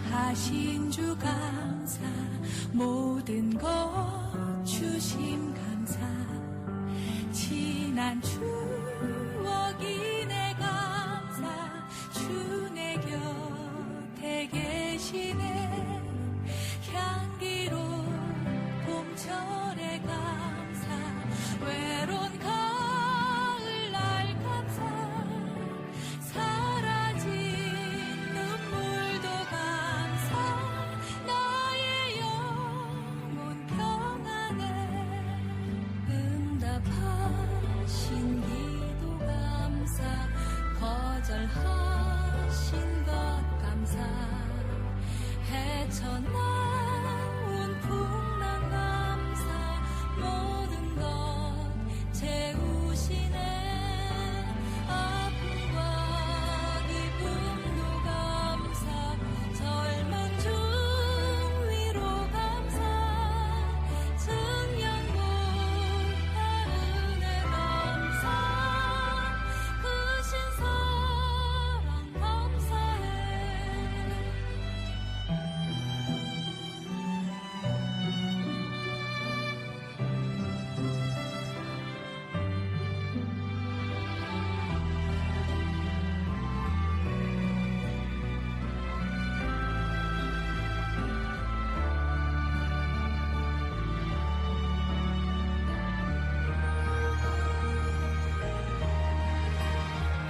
하신 주 감사, 모든 것 주심 감사, 지난 추억이 내 감사, 주 내 곁에 계시네. 향기로운 봄철의 감사, 외로운 가을날 감사, 사라진 눈물도 감사, 나의 영혼 평안에 응답하신 기도 감사, 거절하신 것 감사, 헤쳐나온 풍랑 감사, 모든 것 채우시네. 아픔과 기쁨도 감사, 젊은 중 위로 감사, 증량과 은혜 감사, 크신 사랑 감사해.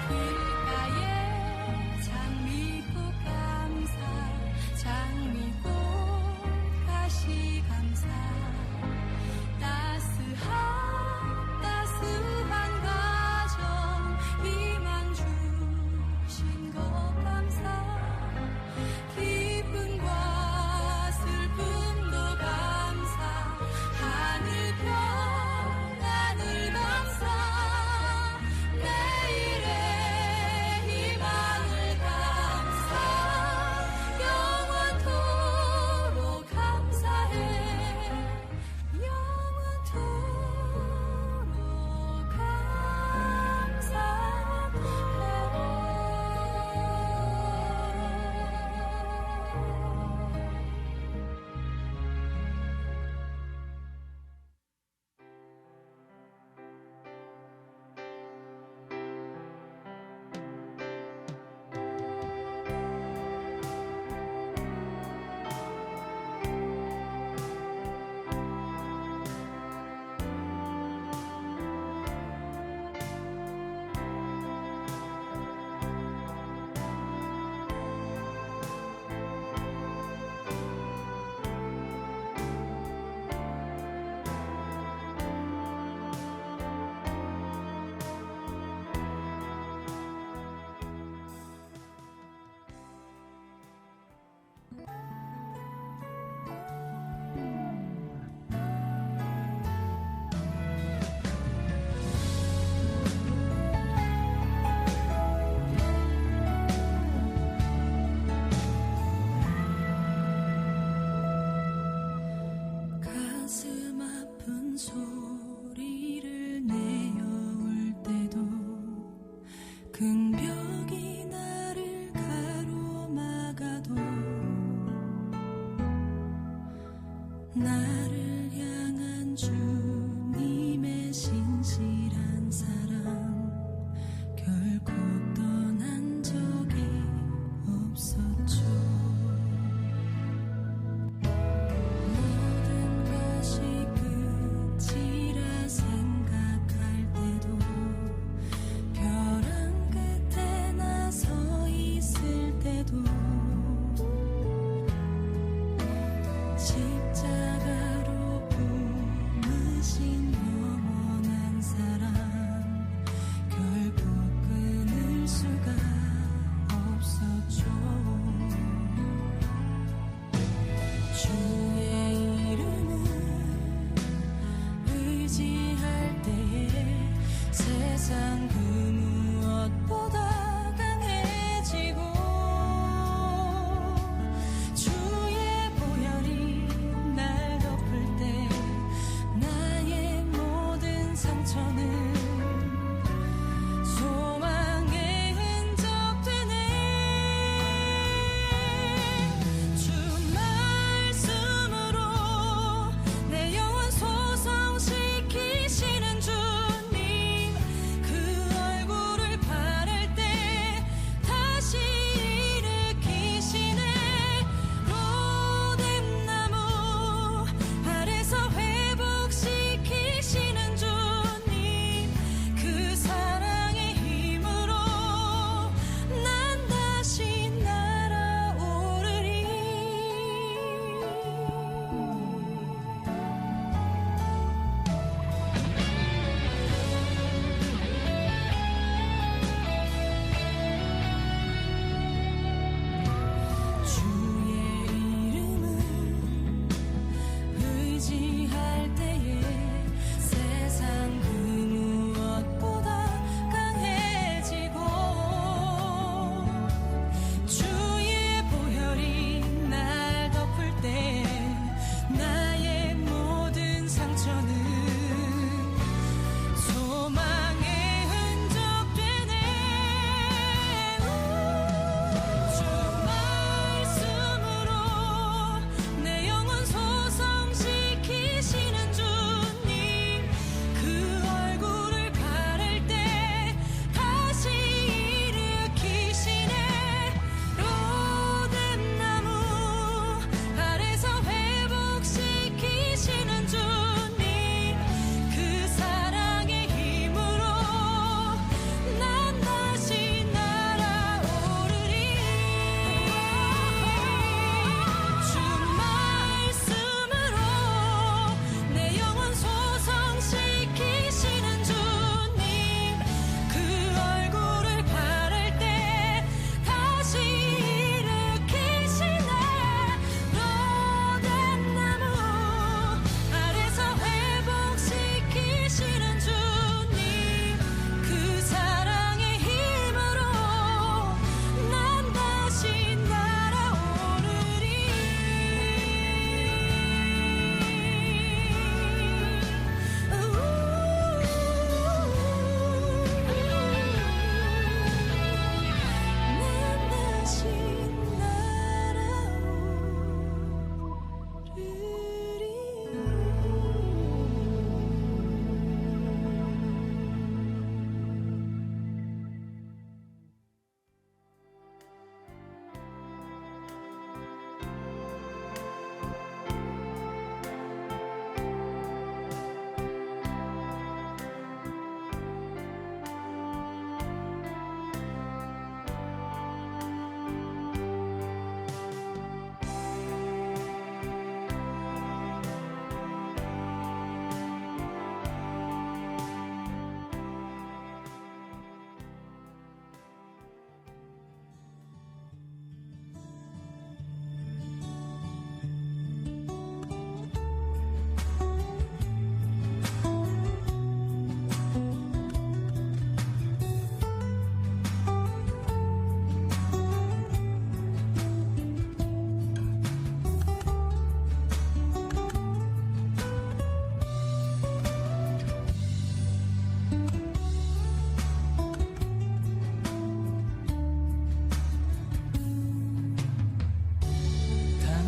길가에 장미꽃 감사, 장미꽃 가시 감사, 따스한 가정 희망 주신 것 감사, 기쁨과 슬픔도 감사, 하늘 평안을 감사, 내일의 희망을 감사, 영원토록 감사해. 영원토록 가슴 아픈 소리를 내어올 때도 근벽이 나를 가로막아도 나를 향한 주님의 신실한 사랑 결코 떠난 적이 없었죠. 모든 것이 끝이라 생각할 때도 벼랑 끝에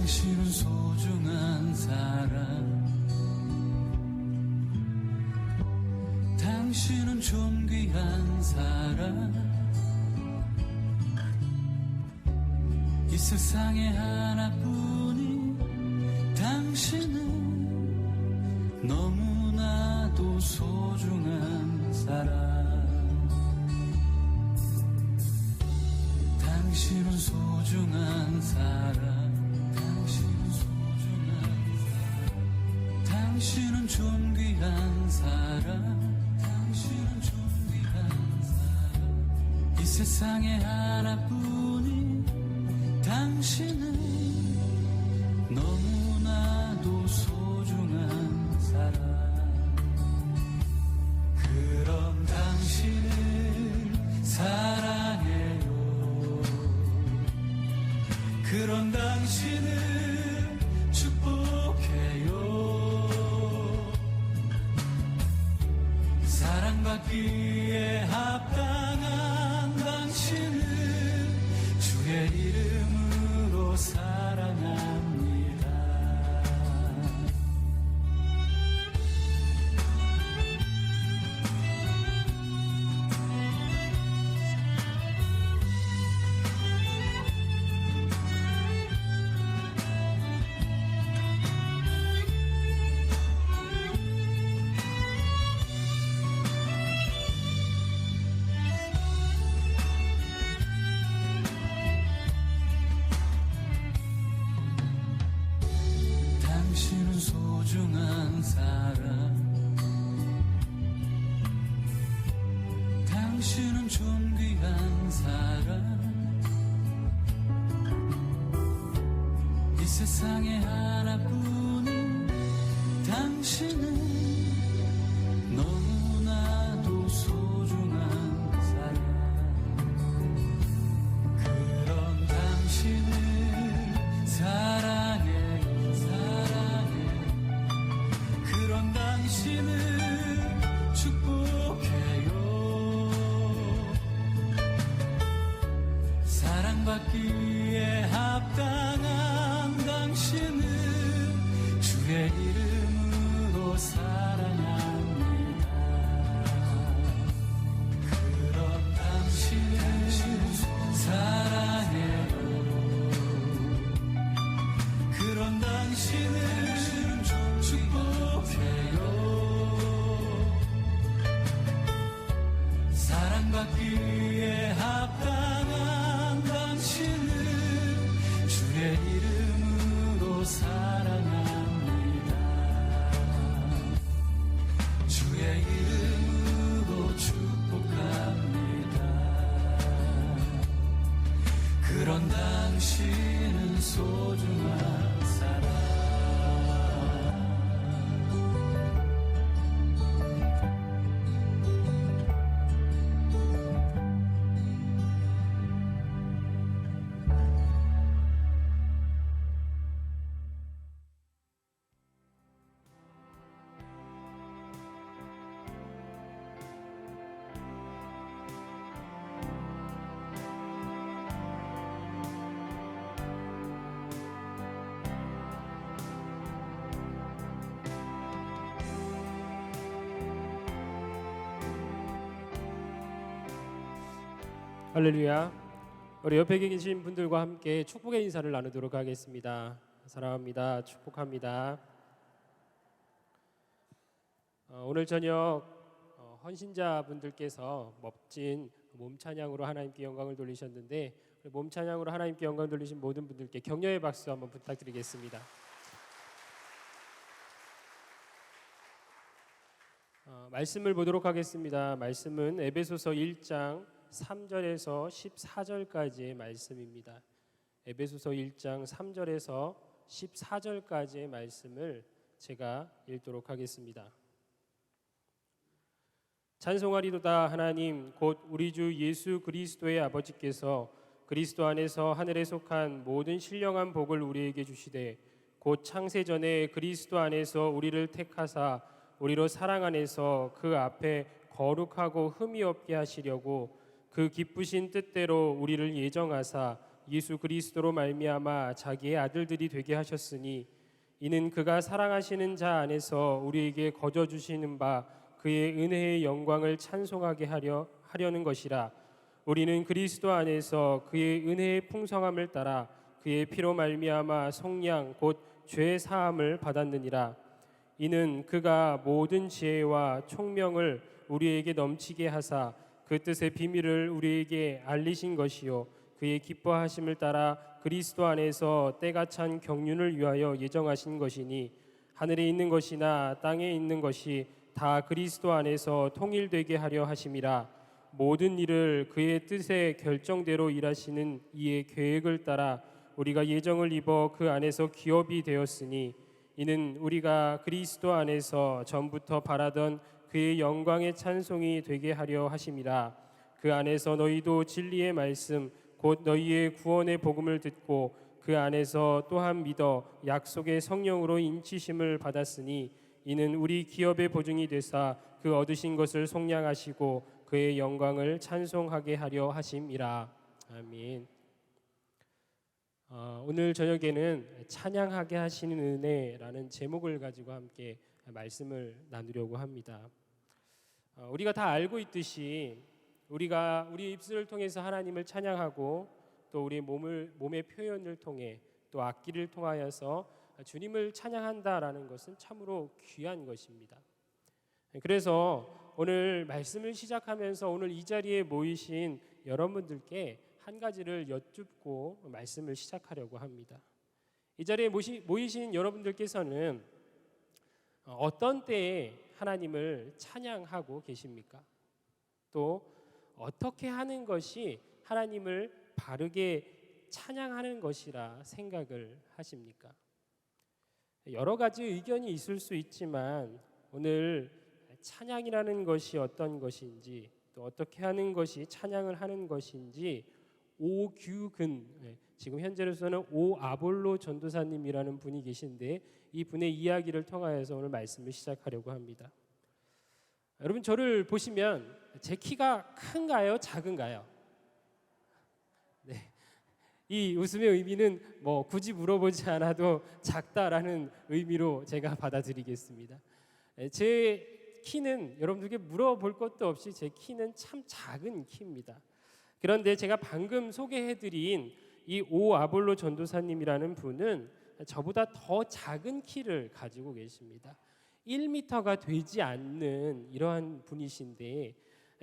당신은 소중한 사람, 당신은 존귀한 사람, 이 세상에 하나뿐인 당신은 너무나도 소중한 사람. 당신은 소중한 사람, 당신은 소중한 사람, 당신은 존귀한 사람, 당신은 존귀한 사람, 이 세상에 하나뿐인 당신은 너무나도 소중한 사람. 그럼 당신을 사랑해요. 그런 당신을 축복해요. 사랑받기에 합당한 당신을 주의 이름으로 사랑합니다. 당신은 소중한 사람, 당신은 존귀한 사람, 이 세상에 하나뿐인 당신은 너무나도 소중한 사람. 그런 당신을 사랑해. 그런 당신을 축복해요. 사랑받기에 합당한 당신을 주의 이름으로 사랑합니다. 그런 당신을 사랑해요. 그런 당신을 축복해요. 사랑받기에 합당한 당신을 주의 이름으로 사랑합니다. 주의 이름으로 축복합니다. 그런 당신은 소중한 사람. 할렐루야. 우리 옆에 계신 분들과 함께 축복의 인사를 나누도록 하겠습니다. 사랑합니다. 축복합니다. 오늘 저녁 헌신자분들께서 멋진 몸 찬양으로 하나님께 영광을 돌리셨는데, 몸 찬양으로 하나님께 영광 돌리신 모든 분들께 격려의 박수 한번 부탁드리겠습니다. 말씀을 보도록 하겠습니다. 말씀은 에베소서 1장 3절에서 14절까지의 말씀입니다. 에베소서 1장 3절에서 14절까지의 말씀을 제가 읽도록 하겠습니다. 찬송하리로다. 하나님 곧 우리 주 예수 그리스도의 아버지께서 그리스도 안에서 하늘에 속한 모든 신령한 복을 우리에게 주시되, 곧 창세전에 그리스도 안에서 우리를 택하사 우리로 사랑 안에서 그 앞에 거룩하고 흠이 없게 하시려고 그 기쁘신 뜻대로 우리를 예정하사 예수 그리스도로 말미암아 자기의 아들들이 되게 하셨으니 이는 그가 사랑하시는 자 안에서 우리에게 거저 주시는 바 그의 은혜의 영광을 찬송하게 하려는 것이라. 우리는 그리스도 안에서 그의 은혜의 풍성함을 따라 그의 피로 말미암아 속량 곧 죄 사함을 받았느니라. 이는 그가 모든 지혜와 총명을 우리에게 넘치게 하사 그 뜻의 비밀을 우리에게 알리신 것이요 그의 기뻐하심을 따라 그리스도 안에서 때가 찬 경륜을 위하여 예정하신 것이니 하늘에 있는 것이나 땅에 있는 것이 다 그리스도 안에서 통일되게 하려 하심이라. 모든 일을 그의 뜻의 결정대로 일하시는 이의 계획을 따라 우리가 예정을 입어 그 안에서 기업이 되었으니 이는 우리가 그리스도 안에서 전부터 바라던 그의 영광의 찬송이 되게 하려 하심이라. 그 안에서 너희도 진리의 말씀 곧 너희의 구원의 복음을 듣고 그 안에서 또한 믿어 약속의 성령으로 인치심을 받았으니 이는 우리 기업의 보증이 되사 그 얻으신 것을 속량하시고 그의 영광을 찬송하게 하려 하심이라. 아멘. 오늘 저녁에는 찬양하게 하시는 은혜라는 제목을 가지고 함께 말씀을 나누려고 합니다. 우리가 다 알고 있듯이 우리가 우리 입술을 통해서 하나님을 찬양하고 또 우리 몸의 표현을 통해 또 악기를 통하여서 주님을 찬양한다라는 것은 참으로 귀한 것입니다. 그래서 오늘 말씀을 시작하면서 오늘 이 자리에 모이신 여러분들께 한 가지를 여쭙고 말씀을 시작하려고 합니다. 이 자리에 모이신 여러분들께서는 어떤 때에 하나님을 찬양하고 계십니까? 또 어떻게 하는 것이 하나님을 바르게 찬양하는 것이라 생각을 하십니까? 여러 가지 의견이 있을 수 있지만 오늘 찬양이라는 것이 어떤 것인지 또 어떻게 하는 것이 찬양을 하는 것인지 오규근, 지금 현재로서는 오아볼로 전도사님이라는 분이 계신데 이 분의 이야기를 통하여서 오늘 말씀을 시작하려고 합니다. 여러분 저를 보시면 제 키가 큰가요? 작은가요? 네. 이 웃음의 의미는 뭐 굳이 물어보지 않아도 작다라는 의미로 제가 받아들이겠습니다. 제 키는 여러분들께 물어볼 것도 없이 제 키는 참 작은 키입니다. 그런데 제가 방금 소개해드린 이 오아볼로 전도사님이라는 분은 저보다 더 작은 키를 가지고 계십니다. 1m가 되지 않는 이러한 분이신데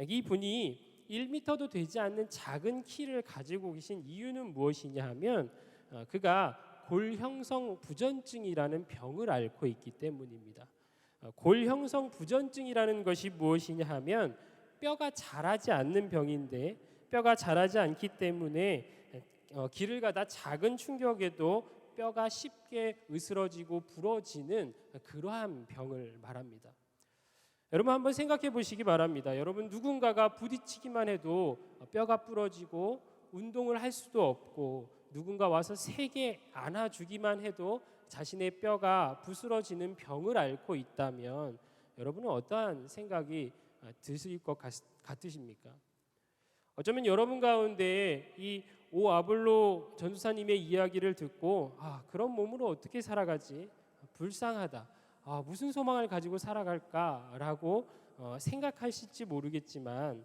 이 분이 1m도 되지 않는 작은 키를 가지고 계신 이유는 무엇이냐 하면 그가 골형성 부전증이라는 병을 앓고 있기 때문입니다. 골형성 부전증이라는 것이 무엇이냐 하면 뼈가 자라지 않는 병인데 뼈가 자라지 않기 때문에 길을 가다 작은 충격에도 뼈가 쉽게 으스러지고 부러지는 그러한 병을 말합니다. 여러분 한번 생각해 보시기 바랍니다. 여러분 누군가가 부딪히기만 해도 뼈가 부러지고 운동을 할 수도 없고 누군가 와서 세게 안아주기만 해도 자신의 뼈가 부스러지는 병을 앓고 있다면 여러분은 어떠한 생각이 드실 것 같으십니까? 어쩌면 여러분 가운데 이 오아볼로 전도사님의 이야기를 듣고 그런 몸으로 어떻게 살아가지? 불쌍하다. 무슨 소망을 가지고 살아갈까라고 생각하실지 모르겠지만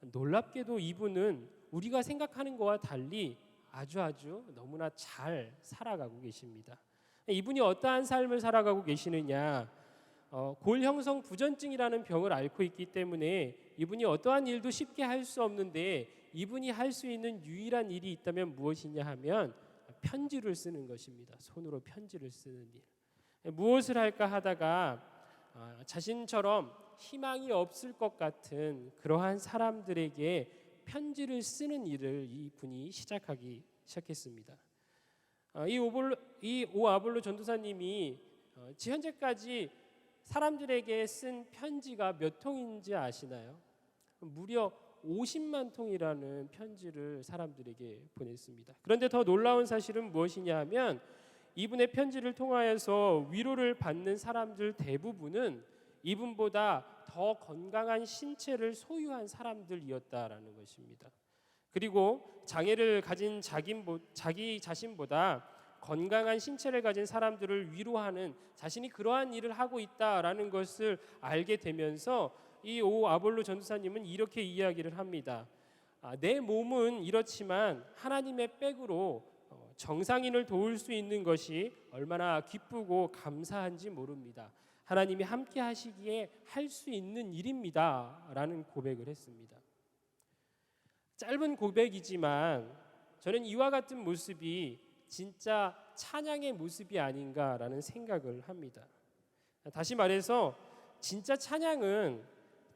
놀랍게도 이분은 우리가 생각하는 것과 달리 아주 너무나 잘 살아가고 계십니다. 이분이 어떠한 삶을 살아가고 계시느냐? 골형성 부전증이라는 병을 앓고 있기 때문에 이분이 어떠한 일도 쉽게 할 수 없는데 이분이 할 수 있는 유일한 일이 있다면 무엇이냐 하면 편지를 쓰는 것입니다. 손으로 편지를 쓰는 일. 무엇을 할까 하다가 자신처럼 희망이 없을 것 같은 그러한 사람들에게 편지를 쓰는 일을 이분이 시작했습니다. 이 오아볼로 전도사님이 현재까지 사람들에게 쓴 편지가 몇 통인지 아시나요? 무려 50만 통이라는 편지를 사람들에게 보냈습니다. 그런데 더 놀라운 사실은 무엇이냐 하면 이분의 편지를 통하여서 위로를 받는 사람들 대부분은 이분보다 더 건강한 신체를 소유한 사람들이었다라는 것입니다. 그리고 장애를 가진 자기 자신보다 건강한 신체를 가진 사람들을 위로하는, 자신이 그러한 일을 하고 있다라는 것을 알게 되면서 이 오 아볼로 전도사님은 이렇게 이야기를 합니다. 내 몸은 이렇지만 하나님의 백으로 정상인을 도울 수 있는 것이 얼마나 기쁘고 감사한지 모릅니다. 하나님이 함께 하시기에 할 수 있는 일입니다 라는 고백을 했습니다. 짧은 고백이지만 저는 이와 같은 모습이 진짜 찬양의 모습이 아닌가라는 생각을 합니다. 다시 말해서 진짜 찬양은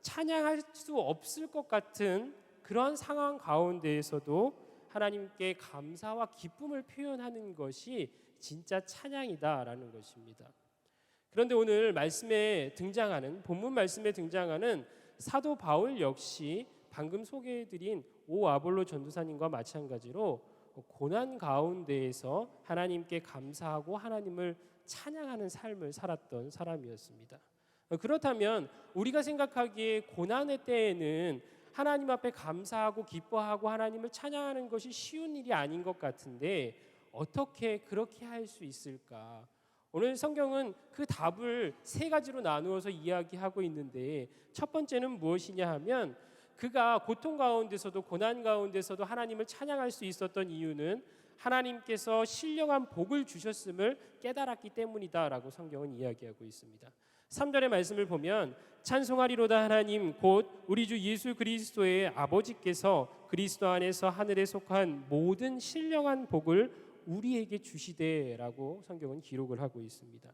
찬양할 수 없을 것 같은 그런 상황 가운데에서도 하나님께 감사와 기쁨을 표현하는 것이 진짜 찬양이다라는 것입니다. 그런데 오늘 말씀에 등장하는, 본문 말씀에 등장하는 사도 바울 역시 방금 소개해드린 오 아볼로 전도사님과 마찬가지로 고난 가운데에서 하나님께 감사하고 하나님을 찬양하는 삶을 살았던 사람이었습니다. 그렇다면 우리가 생각하기에 고난의 때에는 하나님 앞에 감사하고 기뻐하고 하나님을 찬양하는 것이 쉬운 일이 아닌 것 같은데 어떻게 그렇게 할 수 있을까? 오늘 성경은 그 답을 세 가지로 나누어서 이야기하고 있는데, 첫 번째는 무엇이냐 하면 그가 고통 가운데서도 고난 가운데서도 하나님을 찬양할 수 있었던 이유는 하나님께서 신령한 복을 주셨음을 깨달았기 때문이다라고 성경은 이야기하고 있습니다. 3절의 말씀을 보면 찬송하리로다 하나님 곧 우리 주 예수 그리스도의 아버지께서 그리스도 안에서 하늘에 속한 모든 신령한 복을 우리에게 주시되라고 성경은 기록을 하고 있습니다.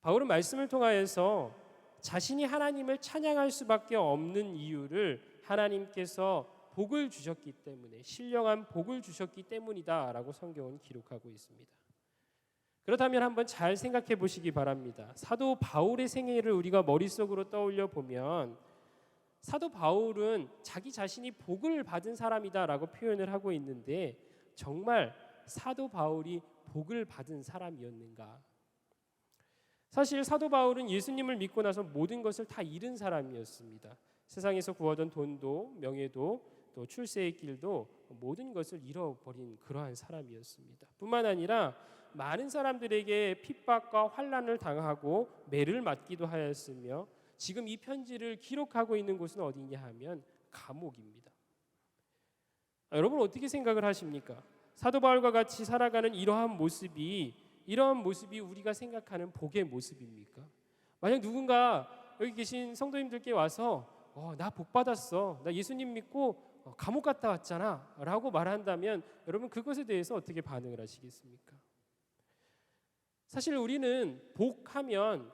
바울은 말씀을 통하여서 자신이 하나님을 찬양할 수밖에 없는 이유를 하나님께서 복을 주셨기 때문에, 신령한 복을 주셨기 때문이다라고 성경은 기록하고 있습니다. 그렇다면 한번 잘 생각해 보시기 바랍니다. 사도 바울의 생애를 우리가 머릿속으로 떠올려 보면 사도 바울은 자기 자신이 복을 받은 사람이다라고 표현을 하고 있는데, 정말 사도 바울이 복을 받은 사람이었는가? 사실 사도 바울은 예수님을 믿고 나서 모든 것을 다 잃은 사람이었습니다. 세상에서 구하던 돈도 명예도 또 출세의 길도 모든 것을 잃어버린 그러한 사람이었습니다. 뿐만 아니라 많은 사람들에게 핍박과 환난을 당하고 매를 맞기도 하였으며, 지금 이 편지를 기록하고 있는 곳은 어디냐 하면 감옥입니다. 여러분 어떻게 생각을 하십니까? 사도 바울과 같이 살아가는 이러한 모습이 우리가 생각하는 복의 모습입니까? 만약 누군가 여기 계신 성도님들께 와서 나 복 받았어, 나 예수님 믿고 감옥 갔다 왔잖아 라고 말한다면 여러분 그것에 대해서 어떻게 반응을 하시겠습니까? 사실 우리는 복하면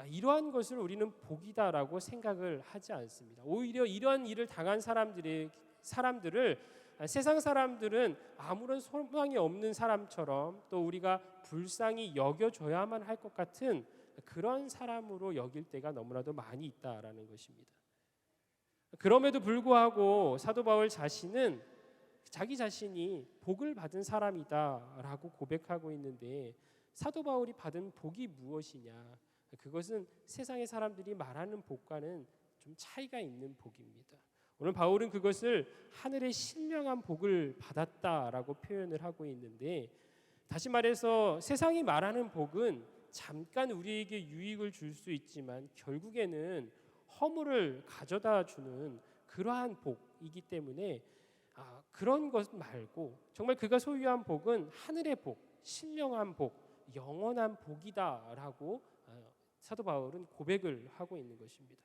이러한 것을 우리는 복이다라고 생각을 하지 않습니다. 오히려 이런 일을 당한 사람들을 세상 사람들은 아무런 소망이 없는 사람처럼, 또 우리가 불쌍히 여겨줘야만 할 것 같은 그런 사람으로 여길 때가 너무나도 많이 있다라는 것입니다. 그럼에도 불구하고 사도 바울 자신은 자기 자신이 복을 받은 사람이다라고 고백하고 있는데, 사도 바울이 받은 복이 무엇이냐? 그것은 세상의 사람들이 말하는 복과는 좀 차이가 있는 복입니다. 오늘 바울은 그것을 하늘의 신령한 복을 받았다라고 표현을 하고 있는데, 다시 말해서 세상이 말하는 복은 잠깐 우리에게 유익을 줄 수 있지만 결국에는 허물을 가져다 주는 그러한 복이기 때문에 그런 것 말고 정말 그가 소유한 복은 하늘의 복, 신령한 복, 영원한 복이다라고 사도 바울은 고백을 하고 있는 것입니다.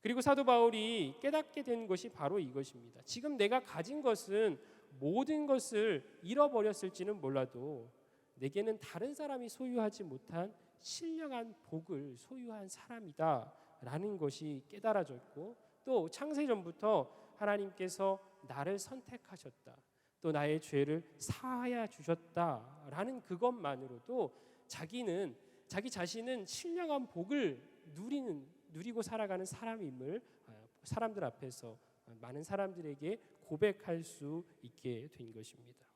그리고 사도 바울이 깨닫게 된 것이 바로 이것입니다. 지금 내가 가진 것은 모든 것을 잃어버렸을지는 몰라도 내게는 다른 사람이 소유하지 못한 신령한 복을 소유한 사람이다라는 것이 깨달아졌고, 또 창세전부터 하나님께서 나를 선택하셨다, 또 나의 죄를 사하여 주셨다라는 그것만으로도 자기 자신은 신령한 복을 누리고 살아가는 사람임을 사람들 앞에서 많은 사람들에게 고백할 수 있게 된 것입니다.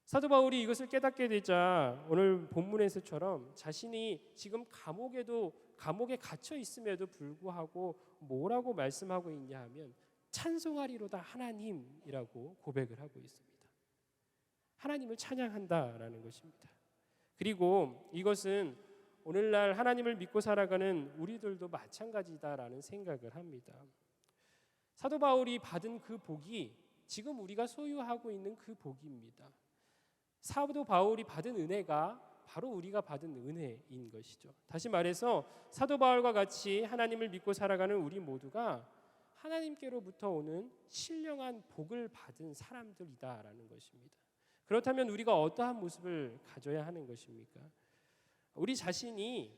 사도 바울이 이것을 깨닫게 되자 오늘 본문에서처럼 자신이 지금 감옥에 갇혀 있음에도 불구하고 뭐라고 말씀하고 있냐 하면 찬송하리로다 하나님이라고 고백을 하고 있습니다. 하나님을 찬양한다라는 것입니다. 그리고 이것은 오늘날 하나님을 믿고 살아가는 우리들도 마찬가지다라는 생각을 합니다. 사도 바울이 받은 그 복이 지금 우리가 소유하고 있는 그 복입니다. 사도 바울이 받은 은혜가 바로 우리가 받은 은혜인 것이죠. 다시 말해서 사도 바울과 같이 하나님을 믿고 살아가는 우리 모두가 하나님께로부터 오는 신령한 복을 받은 사람들이다라는 것입니다. 그렇다면 우리가 어떠한 모습을 가져야 하는 것입니까? 우리 자신이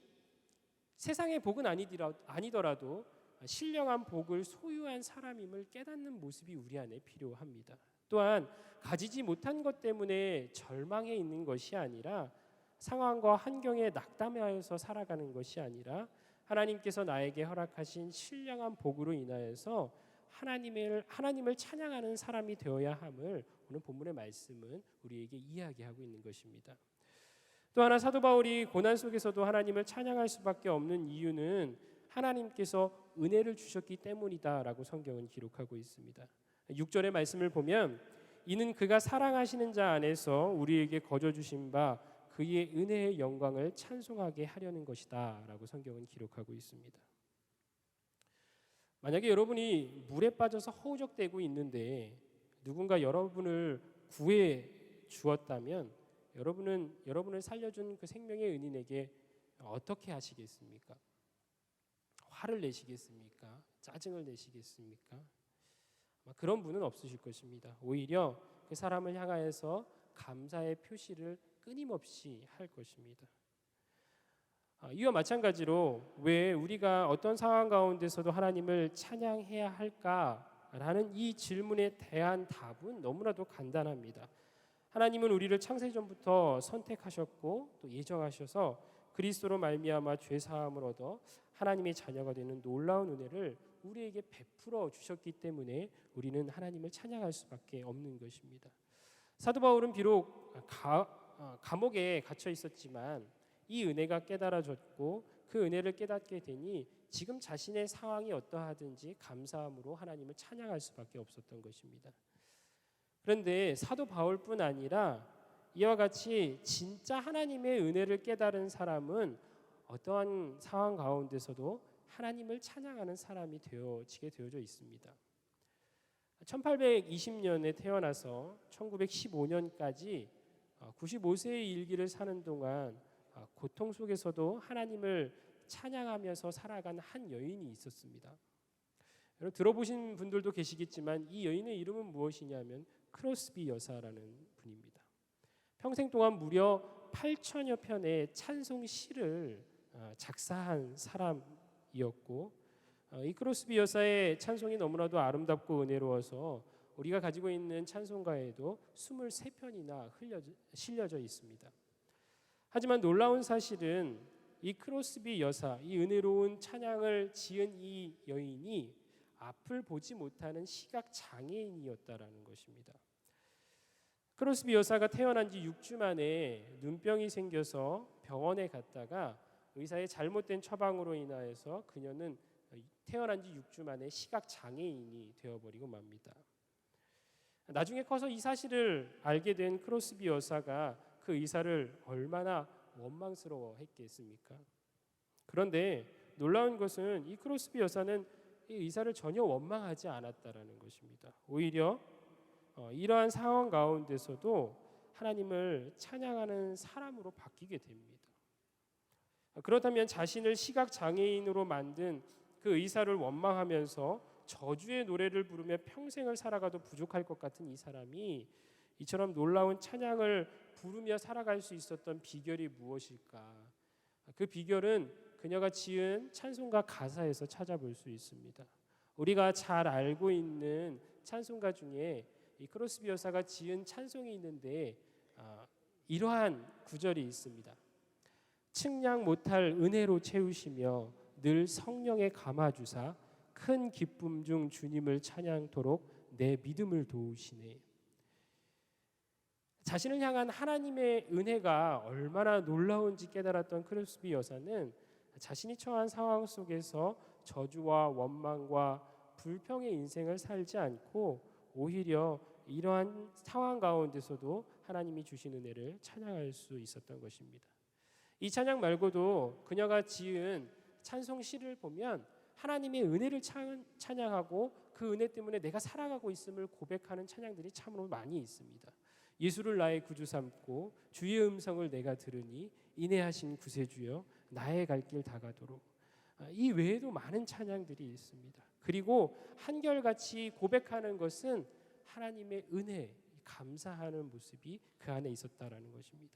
세상의 복은 아니더라도 신령한 복을 소유한 사람임을 깨닫는 모습이 우리 안에 필요합니다. 또한 가지지 못한 것 때문에 절망해 있는 것이 아니라 상황과 환경에 낙담하여서 살아가는 것이 아니라 하나님께서 나에게 허락하신 신령한 복으로 인하여서 하나님을 찬양하는 사람이 되어야 함을 오늘 본문의 말씀은 우리에게 이야기하고 있는 것입니다. 또 하나 사도 바울이 고난 속에서도 하나님을 찬양할 수밖에 없는 이유는 하나님께서 은혜를 주셨기 때문이다라고 성경은 기록하고 있습니다. 6절의 말씀을 보면 이는 그가 사랑하시는 자 안에서 우리에게 거저 주신 바 그의 은혜의 영광을 찬송하게 하려는 것이다 라고 성경은 기록하고 있습니다. 만약에 여러분이 물에 빠져서 허우적대고 있는데 누군가 여러분을 구해 주었다면 여러분을 살려준 그 생명의 은인에게 어떻게 하시겠습니까? 화를 내시겠습니까? 짜증을 내시겠습니까? 아마 그런 분은 없으실 것입니다. 오히려 그 사람을 향하여서 감사의 표시를 끊임없이 할 것입니다. 이와 마찬가지로 왜 우리가 어떤 상황 가운데서도 하나님을 찬양해야 할까라는 이 질문에 대한 답은 너무나도 간단합니다. 하나님은 우리를 창세전부터 선택하셨고 또 예정하셔서 그리스도로 말미암아 죄 사함을 얻어 하나님의 자녀가 되는 놀라운 은혜를 우리에게 베풀어 주셨기 때문에 우리는 하나님을 찬양할 수밖에 없는 것입니다. 사도 바울은 비록 감옥에 갇혀 있었지만 이 은혜가 깨달아졌고 그 은혜를 깨닫게 되니 지금 자신의 상황이 어떠하든지 감사함으로 하나님을 찬양할 수밖에 없었던 것입니다. 그런데 사도 바울뿐 아니라 이와 같이 진짜 하나님의 은혜를 깨달은 사람은 어떠한 상황 가운데서도 하나님을 찬양하는 사람이 되어지게 되어져 있습니다. 1820년에 태어나서 1915년까지 95세의 일기를 사는 동안 고통 속에서도 하나님을 찬양하면서 살아간 한 여인이 있었습니다. 여러분 들어보신 분들도 계시겠지만 이 여인의 이름은 무엇이냐면 크로스비 여사라는 분입니다. 평생 동안 무려 8천여 편의 찬송 시를 작사한 사람이었고 이 크로스비 여사의 찬송이 너무나도 아름답고 은혜로워서 우리가 가지고 있는 찬송가에도 23편이나 실려져 있습니다. 하지만 놀라운 사실은 이 크로스비 여사, 이 은혜로운 찬양을 지은 이 여인이 앞을 보지 못하는 시각 장애인이었다라는 것입니다. 크로스비 여사가 태어난 지 6주 만에 눈병이 생겨서 병원에 갔다가 의사의 잘못된 처방으로 인하여서 그녀는 태어난 지 6주 만에 시각 장애인이 되어버리고 맙니다. 나중에 커서 이 사실을 알게 된 크로스비 여사가 그 의사를 얼마나 원망스러워했겠습니까? 그런데 놀라운 것은 이 크로스비 여사는 이 의사를 전혀 원망하지 않았다라는 것입니다. 오히려 이러한 상황 가운데서도 하나님을 찬양하는 사람으로 바뀌게 됩니다. 그렇다면 자신을 시각 장애인으로 만든 그 의사를 원망하면서 저주의 노래를 부르며 평생을 살아가도 부족할 것 같은 이 사람이 이처럼 놀라운 찬양을 부르며 살아갈 수 있었던 비결이 무엇일까? 그 비결은 그녀가 지은 찬송가 가사에서 찾아볼 수 있습니다. 우리가 잘 알고 있는 찬송가 중에 이 크로스비 여사가 지은 찬송이 있는데 이러한 구절이 있습니다. 측량 못할 은혜로 채우시며 늘 성령에 감아주사 큰 기쁨 중 주님을 찬양토록 내 믿음을 도우시네. 자신을 향한 하나님의 은혜가 얼마나 놀라운지 깨달았던 크로스비 여사는 자신이 처한 상황 속에서 저주와 원망과 불평의 인생을 살지 않고 오히려 이러한 상황 가운데서도 하나님이 주신 은혜를 찬양할 수 있었던 것입니다. 이 찬양 말고도 그녀가 지은 찬송 시를 보면 하나님의 은혜를 찬양하고 그 은혜 때문에 내가 살아가고 있음을 고백하는 찬양들이 참으로 많이 있습니다. 예수를 나의 구주 삼고 주의 음성을 내가 들으니 인내하신 구세주여 나의 갈 길 다가도록. 이 외에도 많은 찬양들이 있습니다. 그리고 한결같이 고백하는 것은 하나님의 은혜, 감사하는 모습이 그 안에 있었다라는 것입니다.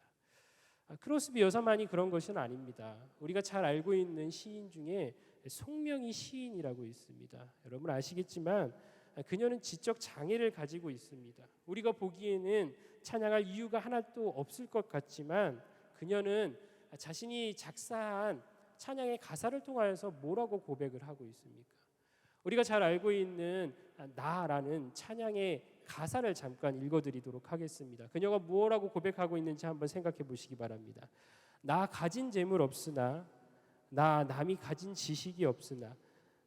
크로스비 여사만이 그런 것은 아닙니다. 우리가 잘 알고 있는 시인 중에 송명희 시인이라고 있습니다. 여러분 아시겠지만 그녀는 지적 장애를 가지고 있습니다. 우리가 보기에는 찬양할 이유가 하나도 없을 것 같지만 그녀는 자신이 작사한 찬양의 가사를 통하여서 뭐라고 고백을 하고 있습니까? 우리가 잘 알고 있는 나라는 찬양의 가사를 잠깐 읽어드리도록 하겠습니다. 그녀가 뭐라고 고백하고 있는지 한번 생각해 보시기 바랍니다. 나 가진 재물 없으나, 나 남이 가진 지식이 없으나,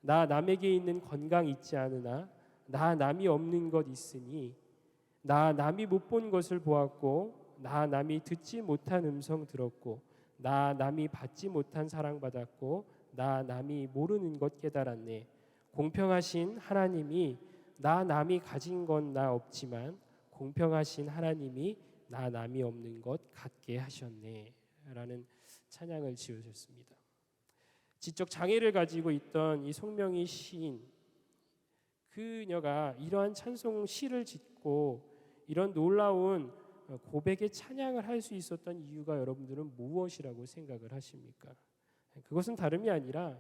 나 남에게 있는 건강 있지 않으나, 나 남이 없는 것 있으니, 나 남이 못 본 것을 보았고, 나 남이 듣지 못한 음성 들었고, 나 남이 받지 못한 사랑 받았고, 나 남이 모르는 것 깨달았네. 공평하신 하나님이 나 남이 가진 건 나 없지만 공평하신 하나님이 나 남이 없는 것 갖게 하셨네 라는 찬양을 지으셨습니다. 지적 장애를 가지고 있던 이 송명희 시인, 그녀가 이러한 찬송 시를 짓고 이런 놀라운 고백의 찬양을 할 수 있었던 이유가 여러분들은 무엇이라고 생각을 하십니까? 그것은 다름이 아니라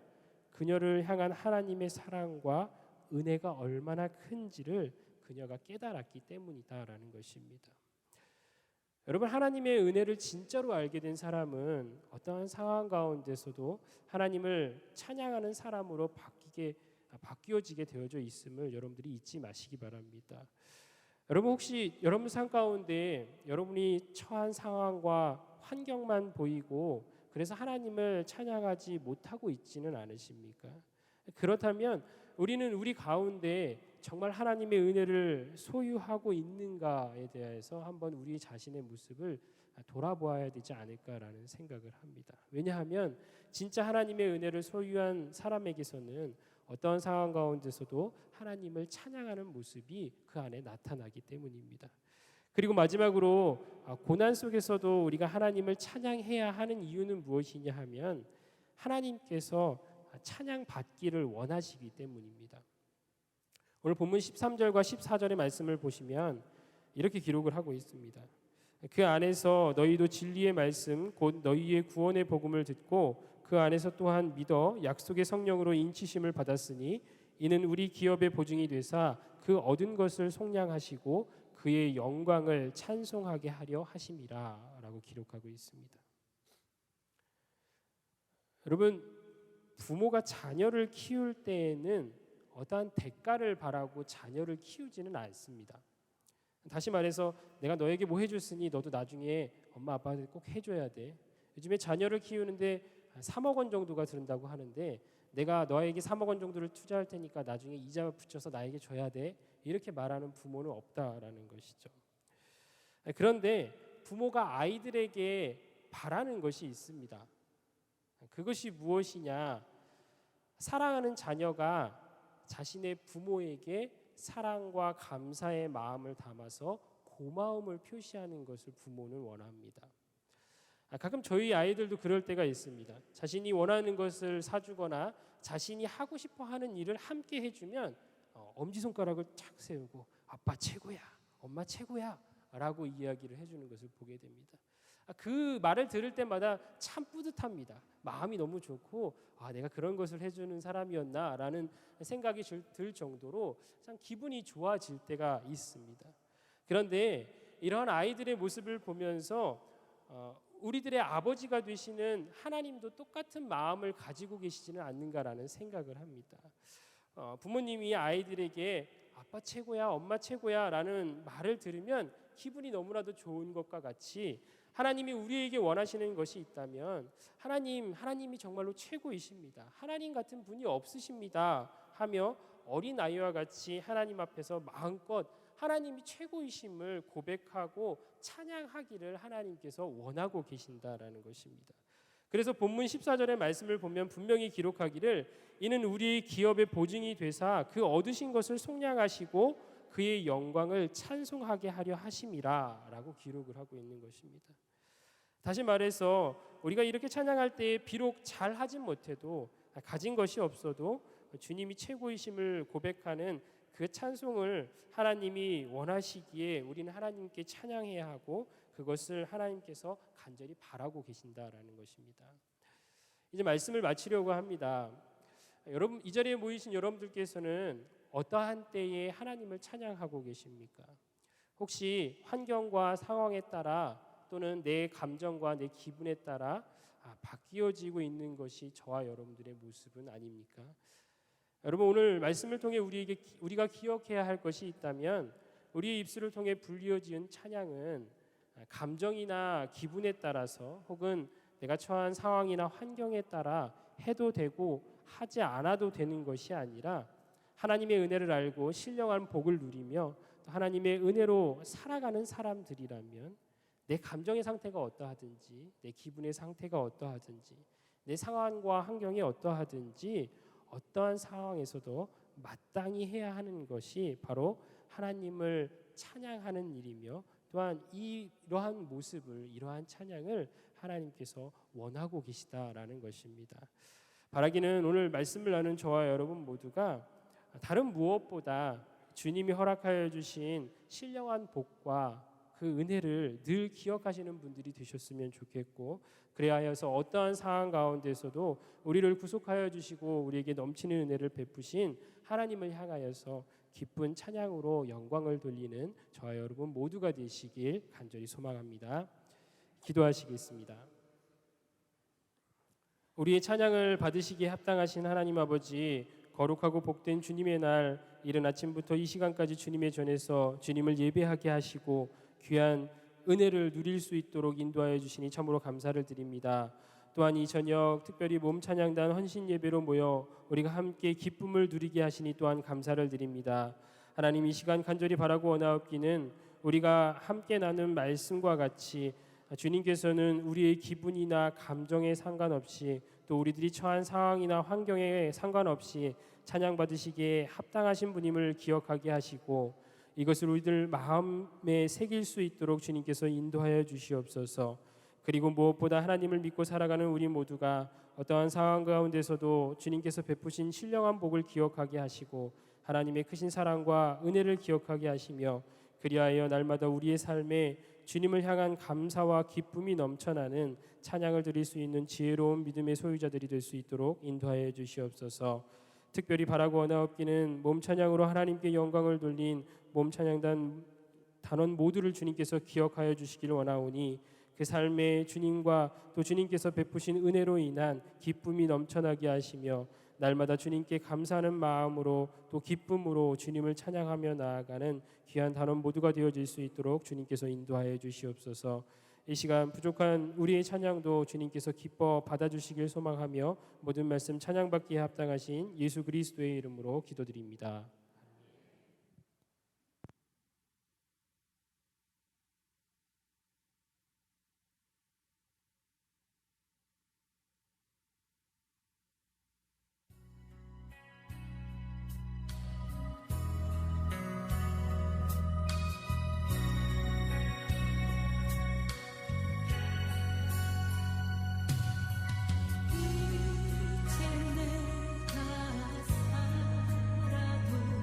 그녀를 향한 하나님의 사랑과 은혜가 얼마나 큰지를 그녀가 깨달았기 때문이다라는 것입니다. 여러분, 하나님의 은혜를 진짜로 알게 된 사람은 어떠한 상황 가운데서도 하나님을 찬양하는 사람으로 바뀌어지게 되어져 있음을 여러분들이 잊지 마시기 바랍니다. 여러분, 혹시 여러분 삶 가운데 여러분이 처한 상황과 환경만 보이고 그래서 하나님을 찬양하지 못하고 있지는 않으십니까? 그렇다면 우리는 우리 가운데 정말 하나님의 은혜를 소유하고 있는가에 대해서 한번 우리 자신의 모습을 돌아보아야 되지 않을까라는 생각을 합니다. 왜냐하면 진짜 하나님의 은혜를 소유한 사람에게서는 어떤 상황 가운데서도 하나님을 찬양하는 모습이 그 안에 나타나기 때문입니다. 그리고 마지막으로 고난 속에서도 우리가 하나님을 찬양해야 하는 이유는 무엇이냐 하면 하나님께서 찬양 받기를 원하시기 때문입니다. 오늘 본문 13절과 14절의 말씀을 보시면 이렇게 기록을 하고 있습니다. 그 안에서 너희도 진리의 말씀 곧 너희의 구원의 복음을 듣고 그 안에서 또한 믿어 약속의 성령으로 인치심을 받았으니 이는 우리 기업의 보증이 되사 그 얻은 것을 속량하시고 그의 영광을 찬송하게 하려 하심이라 라고 기록하고 있습니다. 여러분, 부모가 자녀를 키울 때에는 어떠한 대가를 바라고 자녀를 키우지는 않습니다. 다시 말해서 내가 너에게 뭐 해줬으니 너도 나중에 엄마 아빠한테 꼭 해줘야 돼. 요즘에 자녀를 키우는데 3억 원 정도가 든다고 하는데 내가 너에게 3억 원 정도를 투자할 테니까 나중에 이자 붙여서 나에게 줘야 돼. 이렇게 말하는 부모는 없다라는 것이죠. 그런데 부모가 아이들에게 바라는 것이 있습니다. 그것이 무엇이냐? 사랑하는 자녀가 자신의 부모에게 사랑과 감사의 마음을 담아서 고마움을 표시하는 것을 부모는 원합니다. 가끔 저희 아이들도 그럴 때가 있습니다. 자신이 원하는 것을 사주거나 자신이 하고 싶어 하는 일을 함께 해주면 엄지손가락을 착 세우고 아빠 최고야, 엄마 최고야 라고 이야기를 해주는 것을 보게 됩니다. 그 말을 들을 때마다 참 뿌듯합니다. 마음이 너무 좋고 내가 그런 것을 해주는 사람이었나 라는 생각이 들 정도로 참 기분이 좋아질 때가 있습니다. 그런데 이러한 아이들의 모습을 보면서 우리들의 아버지가 되시는 하나님도 똑같은 마음을 가지고 계시지는 않는가라는 생각을 합니다. 부모님이 아이들에게 아빠 최고야, 엄마 최고야 라는 말을 들으면 기분이 너무나도 좋은 것과 같이 하나님이 우리에게 원하시는 것이 있다면 하나님이 정말로 최고이십니다. 하나님 같은 분이 없으십니다 하며 어린아이와 같이 하나님 앞에서 마음껏 하나님이 최고이심을 고백하고 찬양하기를 하나님께서 원하고 계신다라는 것입니다. 그래서 본문 14절의 말씀을 보면 분명히 기록하기를 이는 우리의 기업의 보증이 되사 그 얻으신 것을 속량하시고 그의 영광을 찬송하게 하려 하심이라 라고 기록을 하고 있는 것입니다. 다시 말해서 우리가 이렇게 찬양할 때 비록 잘하진 못해도 가진 것이 없어도 주님이 최고이심을 고백하는 그 찬송을 하나님이 원하시기에 우리는 하나님께 찬양해야 하고 그것을 하나님께서 간절히 바라고 계신다라는 것입니다. 이제 말씀을 마치려고 합니다. 여러분, 이 자리에 모이신 여러분들께서는 어떠한 때에 하나님을 찬양하고 계십니까? 혹시 환경과 상황에 따라 또는 내 감정과 내 기분에 따라 바뀌어지고 있는 것이 저와 여러분들의 모습은 아닙니까? 여러분, 오늘 말씀을 통해 우리가 기억해야 할 것이 있다면 우리의 입술을 통해 불리어지은 찬양은 감정이나 기분에 따라서 혹은 내가 처한 상황이나 환경에 따라 해도 되고 하지 않아도 되는 것이 아니라 하나님의 은혜를 알고 신령한 복을 누리며 또 하나님의 은혜로 살아가는 사람들이라면 내 감정의 상태가 어떠하든지 내 기분의 상태가 어떠하든지 내 상황과 환경이 어떠하든지 어떠한 상황에서도 마땅히 해야 하는 것이 바로 하나님을 찬양하는 일이며 또한 이러한 모습을 이러한 찬양을 하나님께서 원하고 계시다라는 것입니다. 바라기는 오늘 말씀을 나눈 저와 여러분 모두가 다른 무엇보다 주님이 허락하여 주신 신령한 복과 그 은혜를 늘 기억하시는 분들이 되셨으면 좋겠고 그래야 하여서 어떠한 상황 가운데서도 우리를 구속하여 주시고 우리에게 넘치는 은혜를 베푸신 하나님을 향하여서 기쁜 찬양으로 영광을 돌리는 저와 여러분 모두가 되시길 간절히 소망합니다. 기도하시겠습니다. 우리의 찬양을 받으시기에 합당하신 하나님 아버지, 거룩하고 복된 주님의 날 이른 아침부터 이 시간까지 주님의 전에서 주님을 예배하게 하시고 귀한 은혜를 누릴 수 있도록 인도하여 주시니 참으로 감사를 드립니다. 또한 이 저녁 특별히 몸 찬양단 헌신 예배로 모여 우리가 함께 기쁨을 누리게 하시니 또한 감사를 드립니다. 하나님, 이 시간 간절히 바라고 원하옵기는 우리가 함께 나눈 말씀과 같이 주님께서는 우리의 기분이나 감정에 상관없이 또 우리들이 처한 상황이나 환경에 상관없이 찬양받으시기에 합당하신 분임을 기억하게 하시고 이것을 우리들 마음에 새길 수 있도록 주님께서 인도하여 주시옵소서. 그리고 무엇보다 하나님을 믿고 살아가는 우리 모두가 어떠한 상황 가운데서도 주님께서 베푸신 신령한 복을 기억하게 하시고 하나님의 크신 사랑과 은혜를 기억하게 하시며 그리하여 날마다 우리의 삶에 주님을 향한 감사와 기쁨이 넘쳐나는 찬양을 드릴 수 있는 지혜로운 믿음의 소유자들이 될 수 있도록 인도하여 주시옵소서. 특별히 바라고 원하옵기는 몸 찬양으로 하나님께 영광을 돌린 몸 찬양단 단원 모두를 주님께서 기억하여 주시기를 원하오니 그 삶에 주님과 또 주님께서 베푸신 은혜로 인한 기쁨이 넘쳐나게 하시며 날마다 주님께 감사하는 마음으로 또 기쁨으로 주님을 찬양하며 나아가는 귀한 단원 모두가 되어질 수 있도록 주님께서 인도하여 주시옵소서. 이 시간 부족한 우리의 찬양도 주님께서 기뻐 받아주시길 소망하며 모든 말씀 찬양받기에 합당하신 예수 그리스도의 이름으로 기도드립니다. 이제 내가 살아도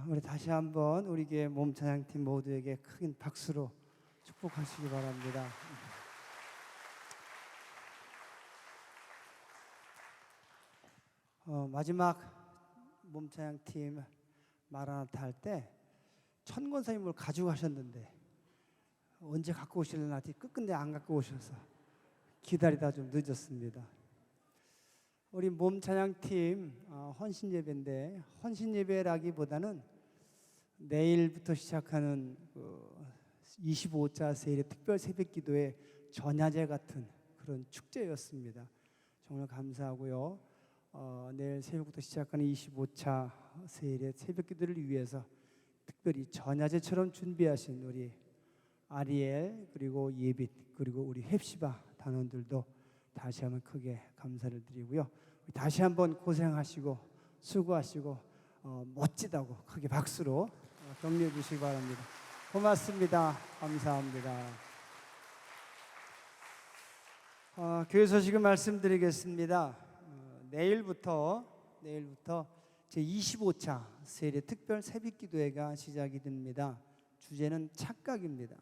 우리 다시 한번 우리 교회 몸찬양팀 모두에게 큰 박수로 축복하시기 바랍니다. 마지막 몸찬양팀 마라나타 할 때 천권사님을 가지고 가셨는데 언제 갖고 오실려나 끝끝내 안 갖고 오셔서 기다리다 좀 늦었습니다. 우리 몸찬양팀 헌신예배인데, 헌신예배라기보다는 내일부터 시작하는 25자 세일의 특별 새벽기도의 전야제 같은 그런 축제였습니다. 정말 감사하고요. 내일 새벽부터 시작하는 25차 세일의 새벽기도를 위해서 특별히 전야제처럼 준비하신 우리 아리엘, 그리고 예빗, 그리고 우리 헵시바 단원들도 다시 한번 크게 감사를 드리고요. 다시 한번 고생하시고 수고하시고 멋지다고 크게 박수로 격려해 주시기 바랍니다. 고맙습니다. 감사합니다. 교회 소식을 말씀드리겠습니다. 내일부터 제25차 세일의 특별 새벽기도회가 시작이 됩니다. 주제는 착각입니다.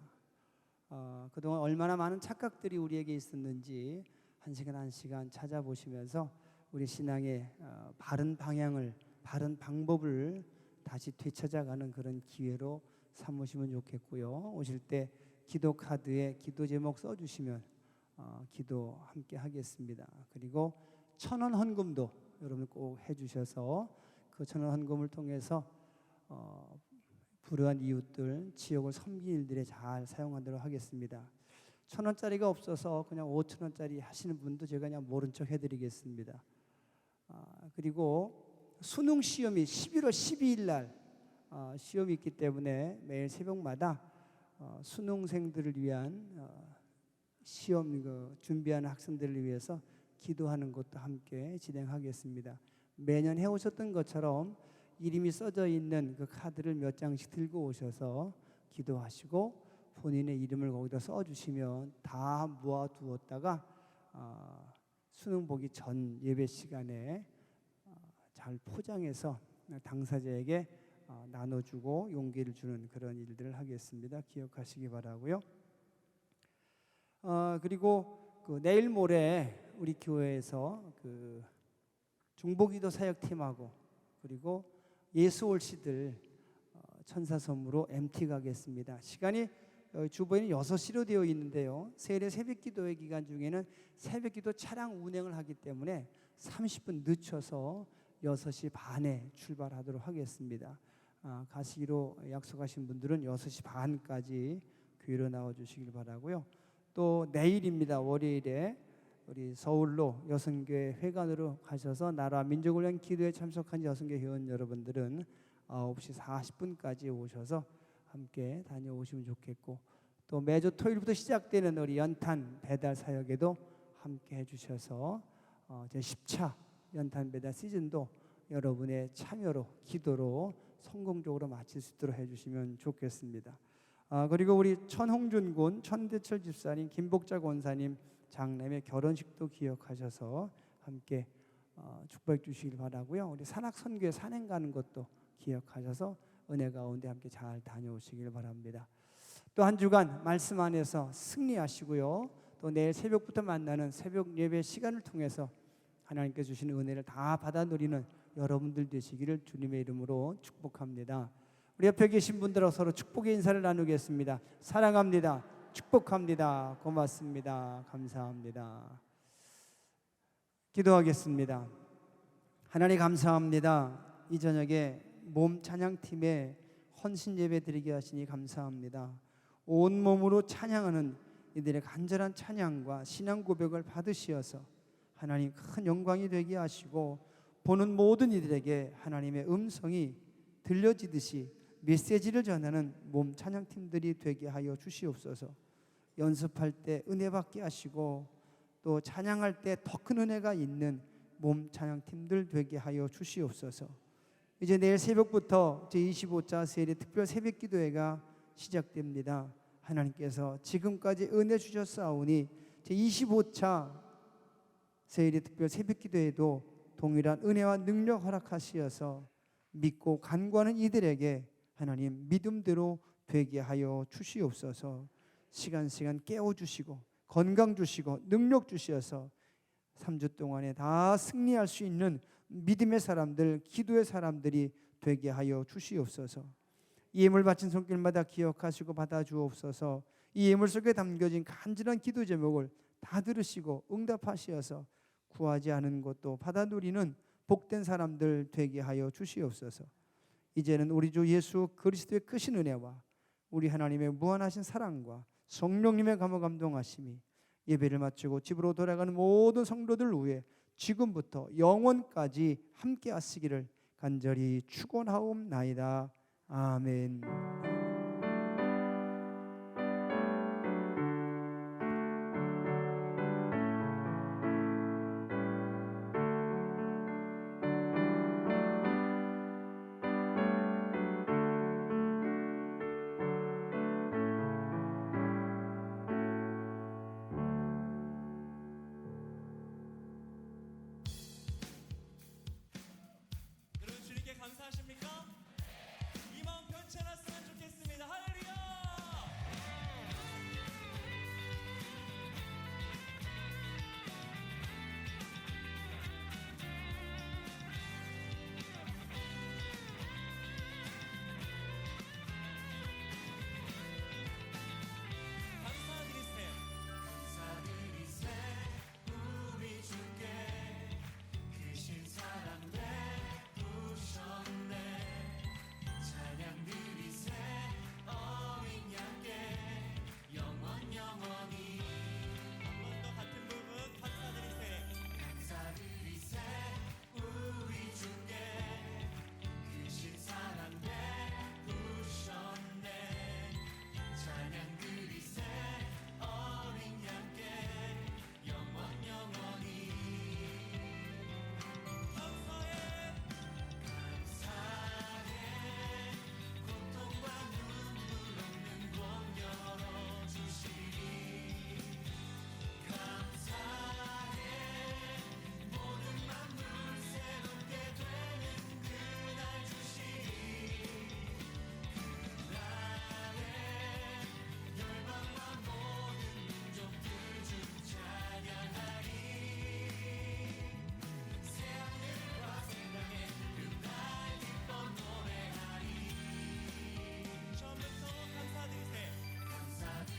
그동안 얼마나 많은 착각들이 우리에게 있었는지 한 시간 찾아보시면서 우리 신앙의 바른 방향을, 바른 방법을 다시 되찾아가는 그런 기회로 삼으시면 좋겠고요. 오실 때 기도 카드에 기도 제목 써주시면 기도 함께 하겠습니다. 그리고 1,000원 헌금도 여러분 꼭 해주셔서 그 1,000원 헌금을 통해서 불우한 이웃들, 지역을 섬긴 일들에 잘 사용하도록 하겠습니다. 1,000원짜리가 없어서 그냥 5,000원짜리 하시는 분도 제가 그냥 모른 척 해드리겠습니다. 그리고 수능 시험이 11월 12일 날 시험이 있기 때문에 매일 새벽마다 수능생들을 위한 시험 준비하는 학생들을 위해서 기도하는 것도 함께 진행하겠습니다. 매년 해오셨던 것처럼 이름이 써져 있는 그 카드를 몇 장씩 들고 오셔서 기도하시고 본인의 이름을 거기다 써주시면 다 모아두었다가 수능 보기 전 예배 시간에 잘 포장해서 당사자에게 나눠주고 용기를 주는 그런 일들을 하겠습니다. 기억하시기 바라고요. 그리고 내일 모레 우리 교회에서 중보기도 사역팀하고 그리고 예수올시들 천사섬으로 MT 가겠습니다. 시간이 주보에는 6시로 되어 있는데요. 세일의 새벽기도회 기간 중에는 새벽기도 차량 운행을 하기 때문에 30분 늦춰서 6시 반에 출발하도록 하겠습니다. 가시기로 약속하신 분들은 6시 반까지 교회로 나와주시길 바라고요. 또 내일입니다. 월요일에 우리 서울로 여성교회 회관으로 가셔서 나라 민족을 위한 기도에 참석한 여성교회 회원 여러분들은 9시 40분까지 오셔서 함께 다녀오시면 좋겠고, 또 매주 토요일부터 시작되는 우리 연탄 배달 사역에도 함께 해주셔서 제 10차 연탄 배달 시즌도 여러분의 참여로 기도로 성공적으로 마칠 수 있도록 해주시면 좋겠습니다. 그리고 우리 천홍준 군, 천대철 집사님, 김복자 권사님 장남의 결혼식도 기억하셔서 함께 축복해 주시길 바라고요. 우리 산악선교회 산행 가는 것도 기억하셔서 은혜 가운데 함께 잘 다녀오시길 바랍니다. 또 한 주간 말씀 안에서 승리하시고요. 또 내일 새벽부터 만나는 새벽 예배 시간을 통해서 하나님께 주시는 은혜를 다 받아 누리는 여러분들 되시기를 주님의 이름으로 축복합니다. 우리 옆에 계신 분들하고 서로 축복의 인사를 나누겠습니다. 사랑합니다. 축복합니다. 고맙습니다. 감사합니다. 기도하겠습니다. 하나님 감사합니다. 이 저녁에 몸 찬양팀에 헌신 예배 드리게 하시니 감사합니다. 온몸으로 찬양하는 이들의 간절한 찬양과 신앙 고백을 받으시어서 하나님 큰 영광이 되게 하시고 보는 모든 이들에게 하나님의 음성이 들려지듯이 메시지를 전하는 몸 찬양팀들이 되게 하여 주시옵소서. 연습할 때 은혜 받게 하시고 또 찬양할 때 더 큰 은혜가 있는 몸 찬양팀들 되게 하여 주시옵소서. 이제 내일 새벽부터 제25차 세일의 특별 새벽기도회가 시작됩니다. 하나님께서 지금까지 은혜 주셨사오니 제25차 세일의 특별 새벽기도회도 동일한 은혜와 능력 허락하시어서 믿고 간구하는 이들에게 하나님 믿음대로 되게 하여 주시옵소서. 시간 깨워주시고 건강 주시고 능력 주셔서 3주 동안에 다 승리할 수 있는 믿음의 사람들, 기도의 사람들이 되게 하여 주시옵소서. 이 예물 바친 손길마다 기억하시고 받아주옵소서. 이 예물 속에 담겨진 간절한 기도 제목을 다 들으시고 응답하시어서 구하지 않은 것도 받아 누리는 복된 사람들 되게 하여 주시옵소서. 이제는 우리 주 예수 그리스도의 크신 은혜와 우리 하나님의 무한하신 사랑과 성령님의 감화감동하심이 예배를 마치고 집으로 돌아가는 모든 성도들 위해 지금부터 영원까지 함께 하시기를 간절히 축원하옵나이다. 아멘.